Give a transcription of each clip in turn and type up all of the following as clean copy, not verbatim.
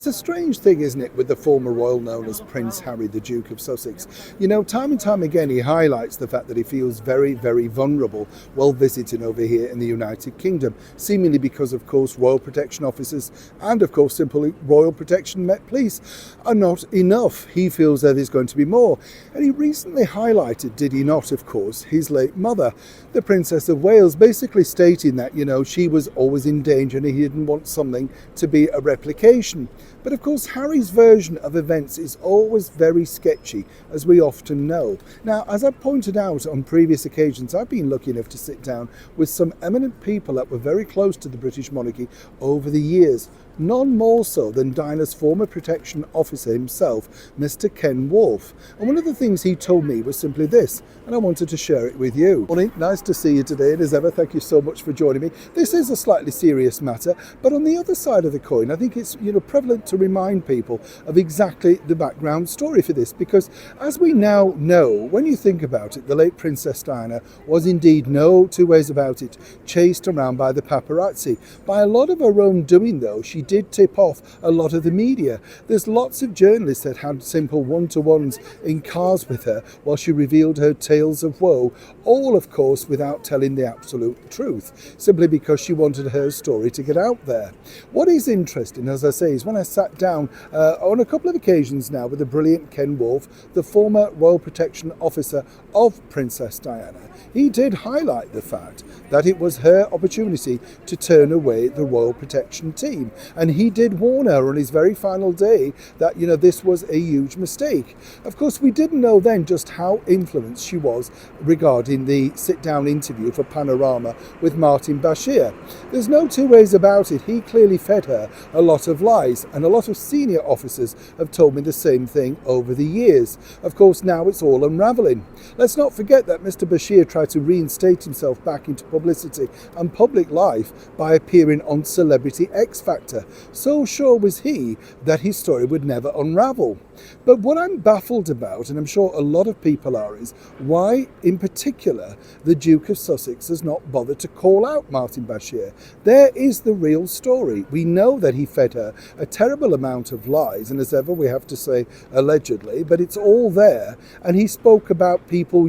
It's a strange thing, isn't it, with the former royal known as Prince Harry, the Duke of Sussex. Time and time again, he highlights the fact that he feels very, very vulnerable while visiting over here in the United Kingdom, seemingly because, of course, royal protection officers and, of course, simply royal protection Met Police are not enough. He feels that there's going to be more. And he recently highlighted, did he not, of course, his late mother, the Princess of Wales, basically stating that, she was always in danger and he didn't want something to be a replication. But of course, Harry's version of events is always very sketchy, as we often know. Now, as I pointed out on previous occasions, I've been lucky enough to sit down with some eminent people that were very close to the British monarchy over the years. None more so than Diana's former protection officer himself, Mr. Ken Wolfe. And one of the things he told me was simply this, and I wanted to share it with you. Morning, nice to see you today, and as ever, thank you so much for joining me. This is a slightly serious matter, but on the other side of the coin, I think it's prevalent to remind people of exactly the background story for this, because as we now know, when you think about it, the late Princess Diana was indeed, no two ways about it, chased around by the paparazzi. By a lot of her own doing, though, she did tip off a lot of the media. There's lots of journalists that had simple one-to-ones in cars with her while she revealed her tales of woe, all of course without telling the absolute truth, simply because she wanted her story to get out there. What is interesting, as I say, is when I sat down on a couple of occasions now with the brilliant Ken Wolfe, the former Royal Protection Officer of Princess Diana, he did highlight the fact that it was her opportunity to turn away the Royal Protection team. And he did warn her on his very final day that, this was a huge mistake. Of course, we didn't know then just how influenced she was regarding the sit-down interview for Panorama with Martin Bashir. There's no two ways about it. He clearly fed her a lot of lies, and a lot of senior officers have told me the same thing over the years. Of course, now it's all unravelling. Let's not forget that Mr. Bashir tried to reinstate himself back into publicity and public life by appearing on Celebrity X Factor. So sure was he that his story would never unravel. But what I'm baffled about, and I'm sure a lot of people are, is why in particular the Duke of Sussex has not bothered to call out Martin Bashir. There is the real story. We know that he fed her a terrible amount of lies, and as ever we have to say allegedly, but it's all there. And he spoke about people,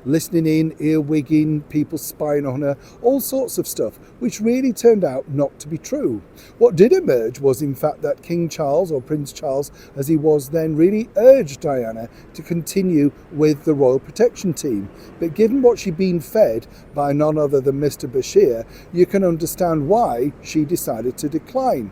listening in, earwigging, people spying on her, all sorts of stuff, which really turned out not to be true. What did emerge was in fact that King Charles, or Prince Charles as he was then, really urged Diana to continue with the Royal Protection team. But given what she'd been fed by none other than Mr. Bashir, you can understand why she decided to decline.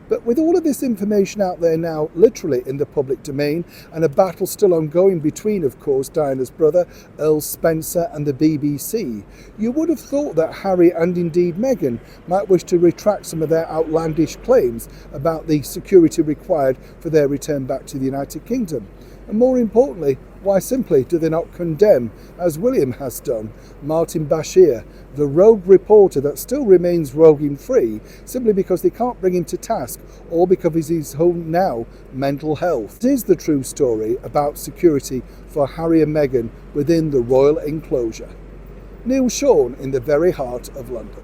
But with all of this information out there now, literally in the public domain, and a battle still ongoing between, of course, Diana's brother, Earl Spencer, and the BBC, you would have thought that Harry and indeed Meghan might wish to retract some of their outlandish claims about the security required for their return back to the United Kingdom. And more importantly, why simply do they not condemn, as William has done, Martin Bashir, the rogue reporter that still remains roguing-free, simply because they can't bring him to task, or because of his own now mental health? It is the true story about security for Harry and Meghan within the royal enclosure. Neil Sean in the very heart of London.